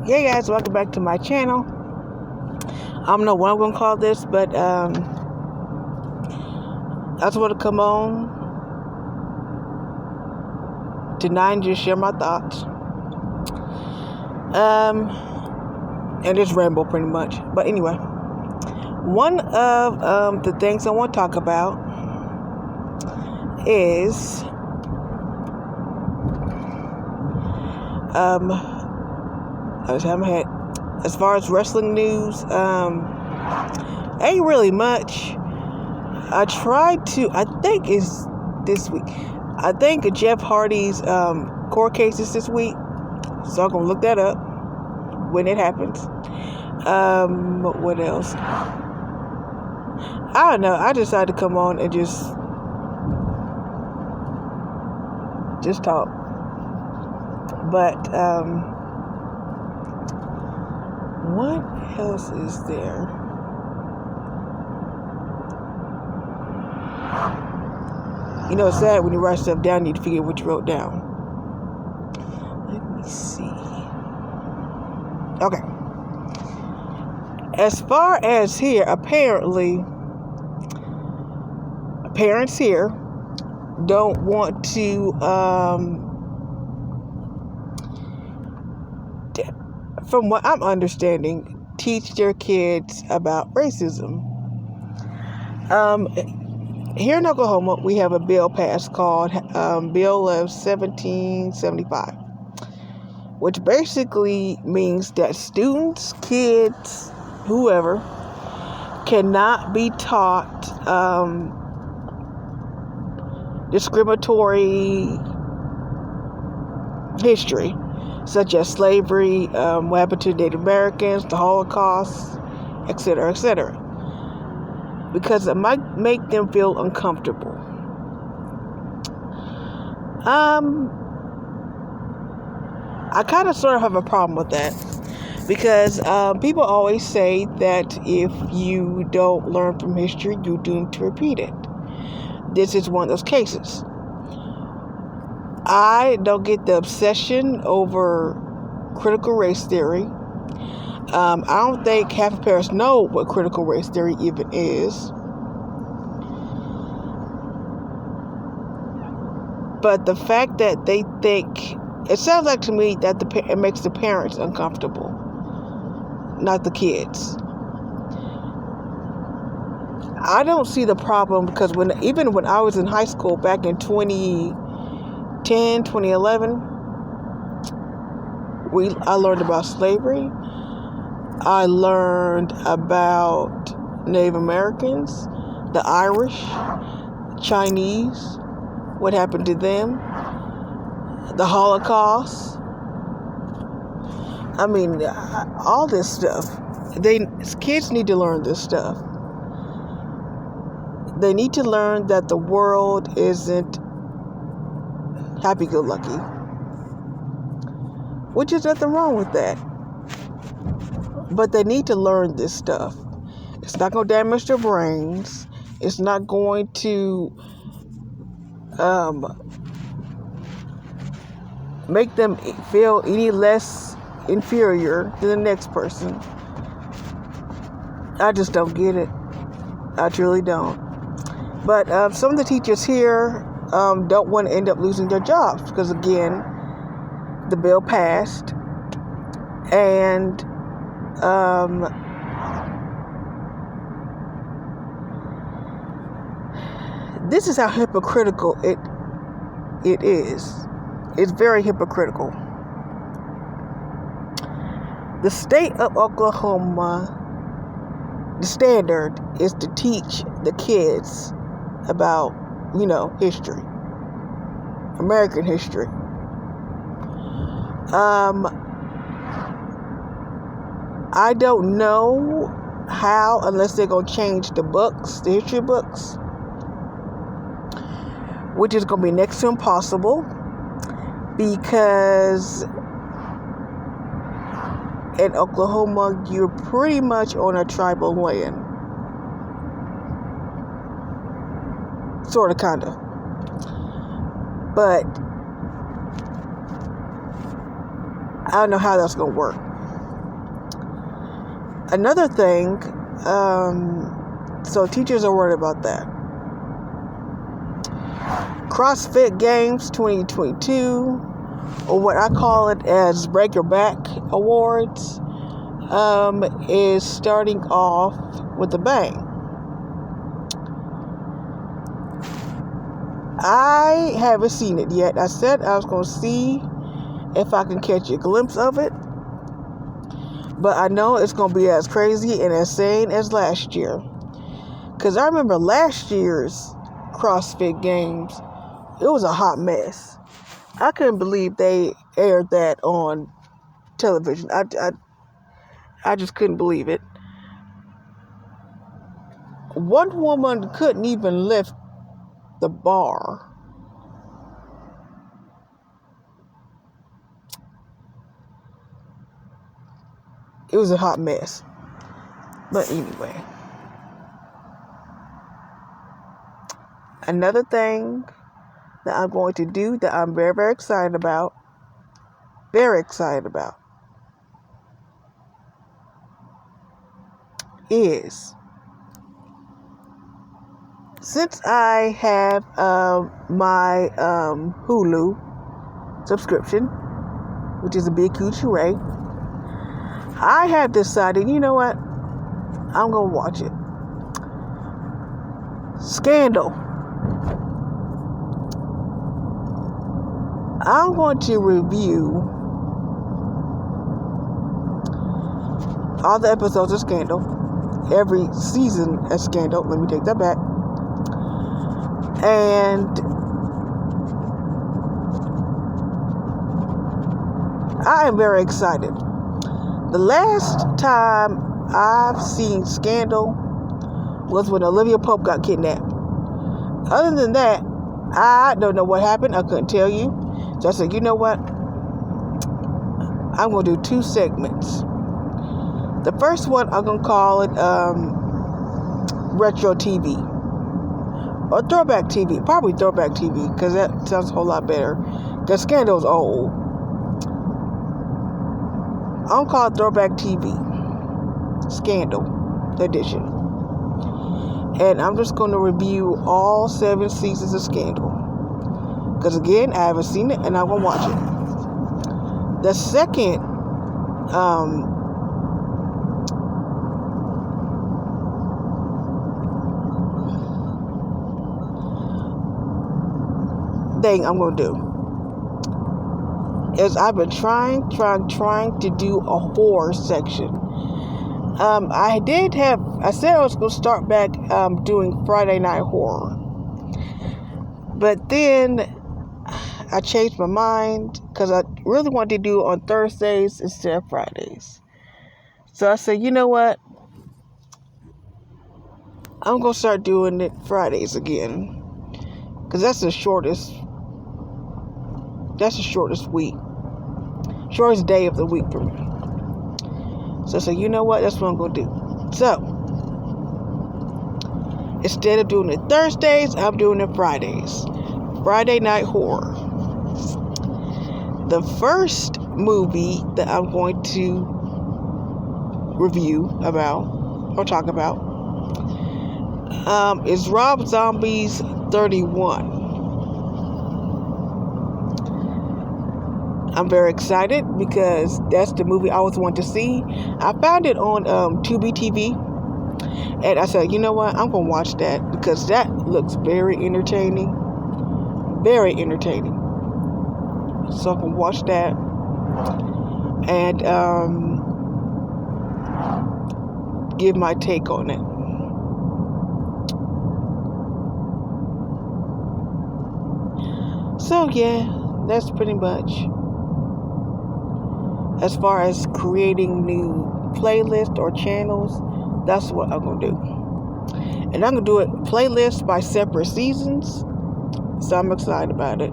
Hey guys, welcome back to my channel. I don't know what I'm gonna call this, but I just want to come on tonight and just share my thoughts. And just ramble pretty much. But anyway, one of the things I want to talk about is I just haven't had, as far as wrestling news, ain't really much. I think it's this week. I think Jeff Hardy's court case is this week. So I'm going to look that up when it happens. What else? I don't know. I decided to come on and just talk. But, what else is there? You know, it's sad when you write stuff down, you need to figure what you wrote down. Let me see. Okay. As far as here, apparently, parents here don't want to, from what I'm understanding, teach their kids about racism. Here in Oklahoma, we have a bill passed called Bill of 1775, which basically means that students, kids, whoever, cannot be taught discriminatory history, such as slavery, what happened to Native Americans, the Holocaust, etc., etc., because it might make them feel uncomfortable. I kind of sort of have a problem with that, because people always say that if you don't learn from history, you're doomed to repeat it. This is one of those cases. I don't get the obsession over critical race theory. I don't think half of parents know what critical race theory even is. But the fact that they think, it sounds like to me that it makes the parents uncomfortable, not the kids. I don't see the problem, because even when I was in high school back in 2010, 2011, I learned about slavery. I learned about Native Americans, the Irish, Chinese, what happened to them, the Holocaust. I mean, all this stuff. Kids need to learn this stuff. They need to learn that the world isn't happy-go-lucky, which is nothing wrong with that. But they need to learn this stuff. It's not going to damage their brains. It's not going to make them feel any less inferior than the next person. I just don't get it. I truly don't. But some of the teachers here don't want to end up losing their jobs, because, again, the bill passed, and this is how hypocritical it is. It's very hypocritical. The state of Oklahoma, the standard is to teach the kids about, history, American history. I don't know how, unless they're going to change the history books, which is going to be next to impossible, because in Oklahoma, you're pretty much on a tribal land. Sort of, kind of. But I don't know how that's going to work. Another thing, so teachers are worried about that. CrossFit Games 2022, or what I call it as Break Your Back Awards, is starting off with a bang. I haven't seen it yet. I said I was going to see if I can catch a glimpse of it, but I know it's going to be as crazy and insane as last year. Because I remember last year's CrossFit Games, it was a hot mess. I couldn't believe they aired that on television. I just couldn't believe it. One woman couldn't even lift the bar. It was a hot mess. But anyway. Another thing that I'm going to do that I'm very, very excited about. Is since I have my Hulu subscription, which is a big huge hooray, I have decided, you know what? I'm going to watch it. Scandal. I'm going to review all the episodes of Scandal. Every season of Scandal. Let me take that back. And I am very excited. The last time I've seen Scandal was when Olivia Pope got kidnapped. Other than that, I don't know what happened. I couldn't tell you. So I said, you know what? I'm going to do 2 segments. The first one, I'm going to call it Retro TV. Or Throwback TV. Probably Throwback TV, because that sounds a whole lot better. Because Scandal's old. I'm going to call it Throwback TV. Scandal edition. And I'm just going to review all 7 seasons of Scandal. Because again, I haven't seen it, and I'm going to watch it. The second thing I'm going to do is I've been trying to do a horror section. I said I was going to start back doing Friday Night Horror. But then I changed my mind because I really wanted to do it on Thursdays instead of Fridays. So I said, you know what? I'm going to start doing it Fridays again. Because that's the shortest week. Shortest day of the week for me. So I said, you know what? That's what I'm going to do. So, instead of doing it Thursdays, I'm doing it Fridays. Friday Night Horror. The first movie that I'm going to review about, or talk about, is Rob Zombie's 31. I'm very excited because that's the movie I always wanted to see. I found it on Tubi TV, and I said, you know what? I'm going to watch that because that looks very entertaining. Very entertaining. So I can watch that and give my take on it. So yeah, that's pretty much as far as creating new playlists or channels. That's what I'm going to do. And I'm going to do it playlists by separate seasons. So I'm excited about it.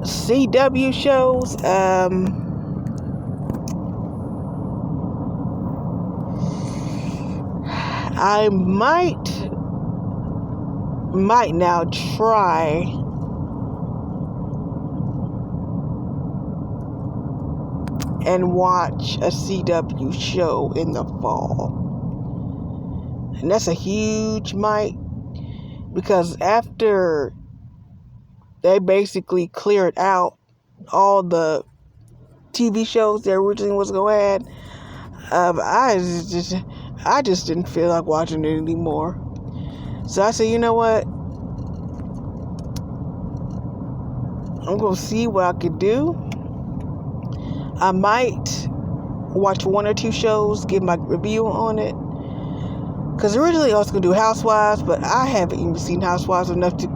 CW shows. I might now try and watch a CW show in the fall. And that's a huge might, because after they basically cleared out all the TV shows that originally was going to add, I just didn't feel like watching it anymore. So I said, you know what? I'm going to see what I could do. I might watch one or two shows, give my review on it. Because originally I was going to do Housewives, but I haven't even seen Housewives enough to...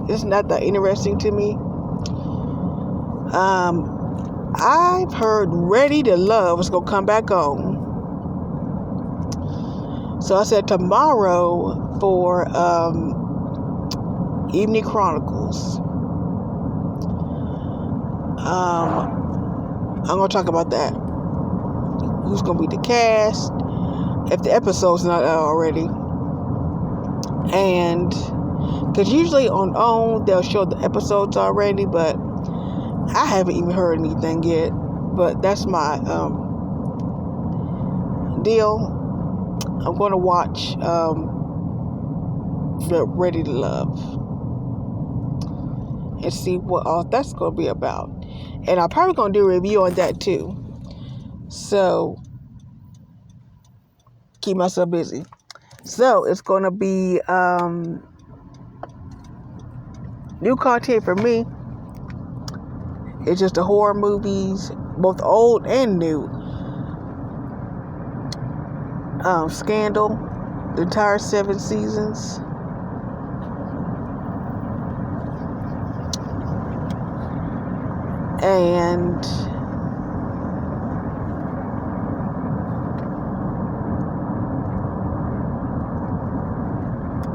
It's not that interesting to me. I've heard Ready to Love is going to come back on. So I said tomorrow for Evening Chronicles. I'm going to talk about that. Who's going to be the cast, if the episode's not out already. And because usually on OWN they'll show the episodes already, but I haven't even heard anything yet. But that's my deal. I'm going to watch Ready to Love and see what all that's going to be about. And I'm probably going to do a review on that too. So, keep myself busy. So, it's going to be new content for me. It's just the horror movies, both old and new. Scandal, the entire 7 seasons. And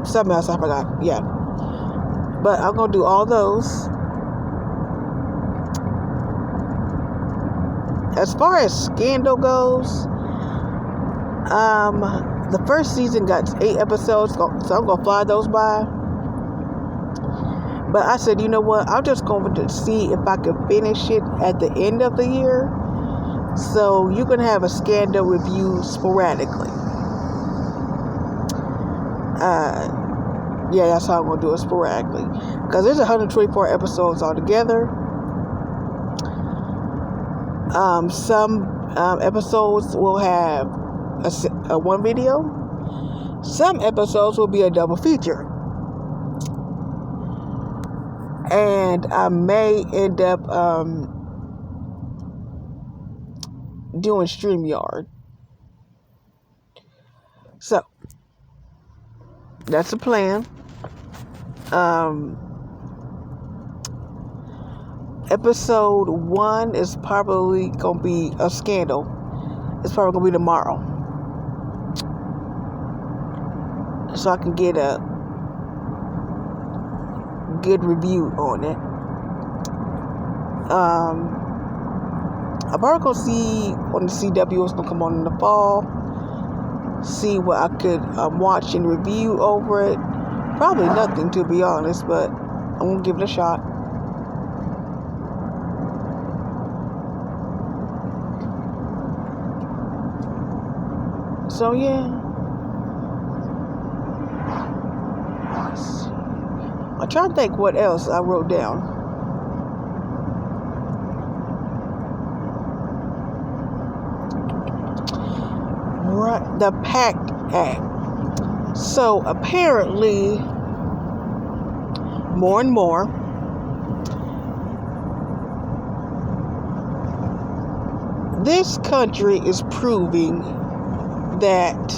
something else I forgot. Yeah. But I'm going to do all those. As far as Scandal goes, the first season got 8 episodes, so I'm going to fly those by. But I said, you know what? I'm just going to see if I can finish it at the end of the year. So you can have a Scandal review sporadically. Yeah, that's how I'm going to do it sporadically. Because there's 124 episodes altogether. Some episodes will have a one video. Some episodes will be a double feature. And I may end up doing StreamYard. So, that's the plan. Episode 1 is probably going to be a Scandal. It's probably going to be tomorrow. So I can get a good review on it. I'm probably going to see on the CW what's going to come on in the fall. See what I could watch and review over it. Probably nothing, to be honest, but I'm going to give it a shot. So, yeah. I'm trying to think what else I wrote down. Right, the PACT Act. So, apparently, more and more, this country is proving that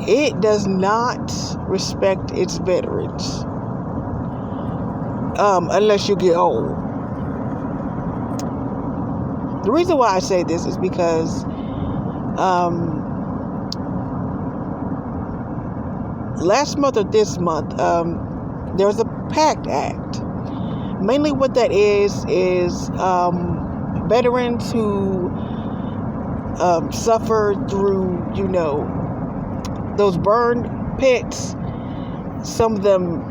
it does not respect its veterans unless you get old. The reason why I say this is because last month or this month there was a PACT Act. Mainly what that is veterans who suffered through, those burn pits. Some of them,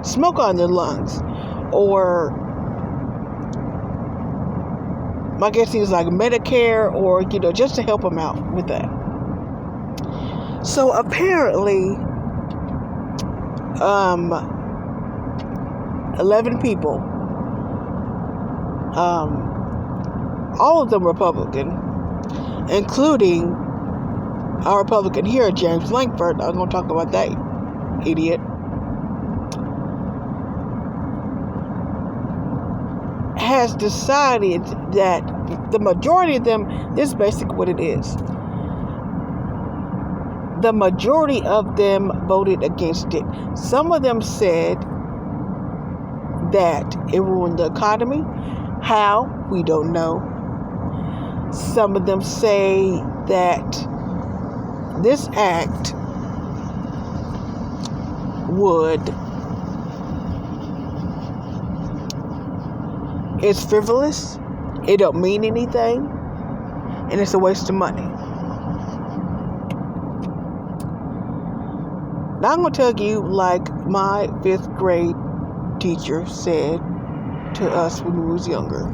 smoke on their lungs, or my guess is like Medicare, or just to help them out with that. So apparently 11 people, all of them Republican, including our Republican here, James Lankford. I'm going to talk about that idiot. Has decided that the majority of them, this is basically what it is. The majority of them voted against it. Some of them said that it ruined the economy. How? We don't know. Some of them say that this act it's frivolous, it don't mean anything, and it's a waste of money. Now I'm going to tell you, like my 5th grade teacher said to us when we was younger.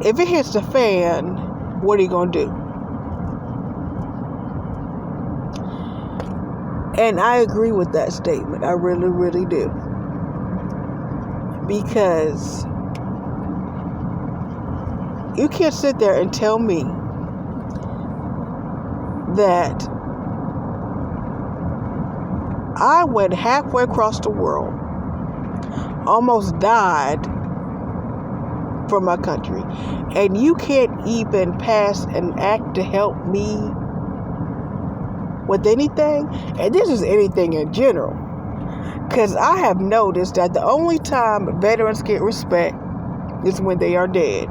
If it hits the fan, what are you going to do? And I agree with that statement. I really, really do. Because you can't sit there and tell me that I went halfway across the world, almost died for my country, and you can't even pass an act to help me with anything. And this is anything in general, because I have noticed that the only time veterans get respect is when they are dead.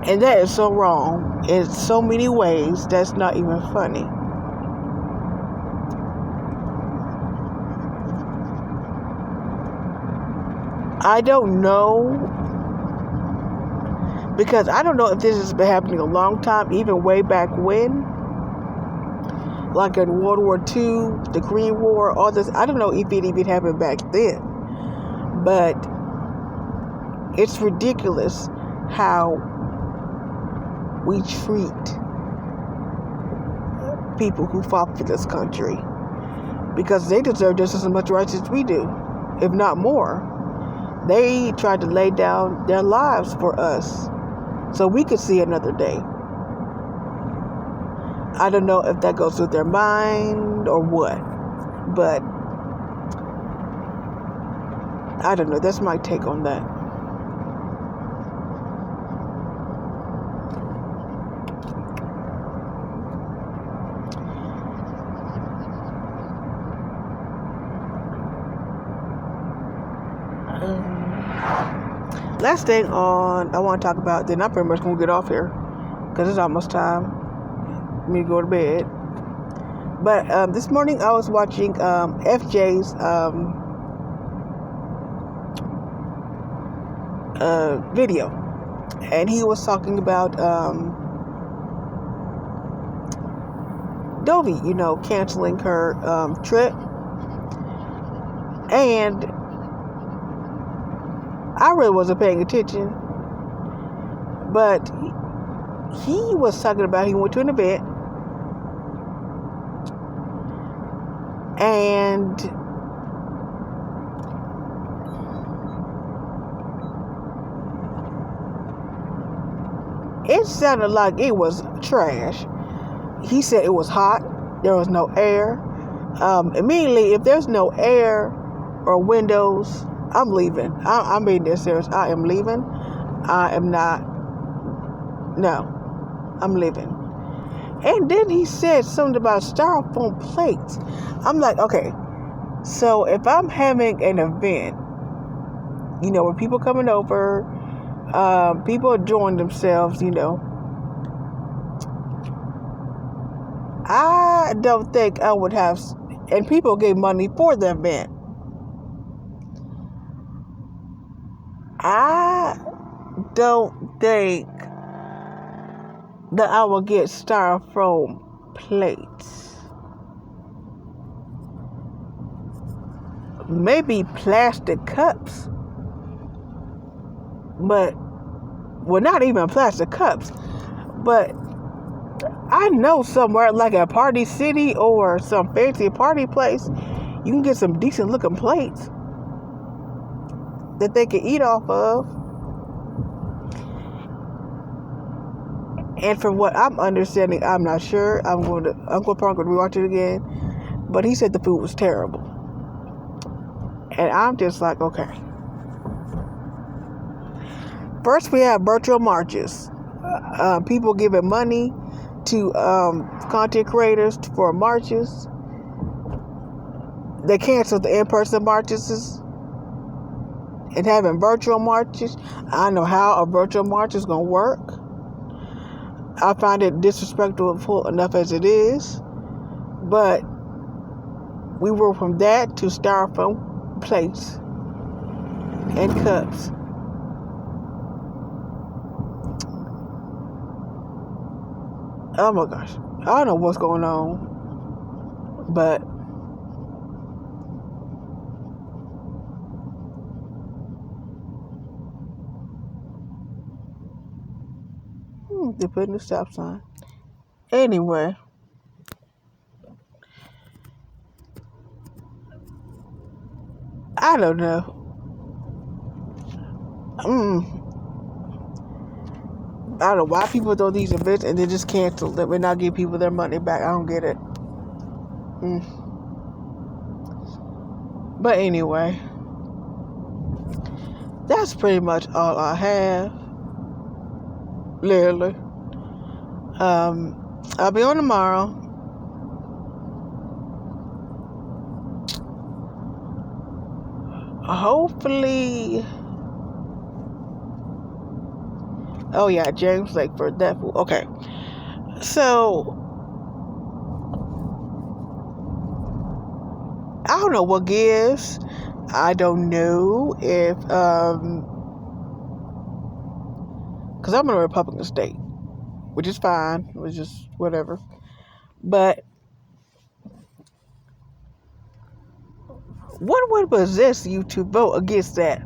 And that is so wrong in so many ways. That's not even funny. I don't know, because I don't know if this has been happening a long time, even way back when, like in World War II, the Korean War, all this. I don't know if it even happened back then, but it's ridiculous how we treat people who fought for this country, because they deserve just as much rights as we do, if not more. They tried to lay down their lives for us so we could see another day. I don't know if that goes through their mind or what, but I don't know. That's my take on that. Last thing I want to talk about, then I'm pretty much going to get off here because it's almost time for me to go to bed. But this morning I was watching FJ's video, and he was talking about Dovey, canceling her trip. And I really wasn't paying attention, but he was talking about he went to an event, and it sounded like it was trash. He said it was hot, there was no air. Immediately, if there's no air or windows, I'm leaving. I'm being dead serious. I am leaving. I am not. No, I'm leaving. And then he said something about styrofoam plates. I'm like, okay, so if I'm having an event, where people coming over, people enjoying themselves, I don't think I would have, and people gave money for the event. I don't think that I will get styrofoam plates. Maybe plastic cups. But, well, not even plastic cups. But I know somewhere like a Party City or some fancy party place, you can get some decent looking plates that they can eat off of. And from what I'm understanding, I'm not sure. Uncle Park would rewatch it again, but he said the food was terrible. And I'm just like, okay. First, we have virtual marches. People giving money to content creators for marches. They canceled the in-person marches and having virtual marches. I don't know how a virtual march is going to work. I find it disrespectful enough as it is. But we were from that to styrofoam plates and cups. Oh my gosh. I don't know what's going on. But they're putting the stop sign. Anyway. I don't know. I don't know why people throw these events and they just cancel them and not give people their money back. I don't get it. But anyway, that's pretty much all I have. Literally. I'll be on tomorrow. Hopefully. Oh yeah, James Lakeford. That fool. Okay. So I don't know what gives. I don't know if because I'm in a Republican state, which is fine, which is whatever. But what would possess you to vote against that?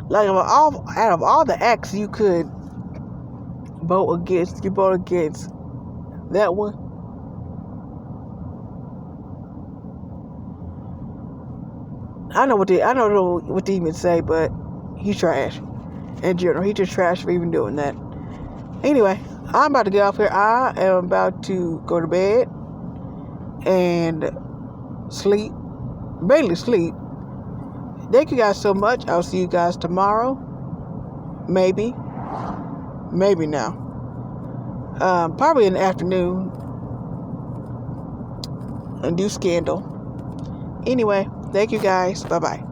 Like out of all the acts you could vote against, you vote against that one. I don't know what to even say, but he's trash. In general, he's just trash for even doing that. Anyway, I'm about to get off here. I am about to go to bed and sleep. Mainly sleep. Thank you guys so much. I'll see you guys tomorrow. Maybe now. Probably in the afternoon. And do Scandal. Anyway, thank you guys. Bye-bye.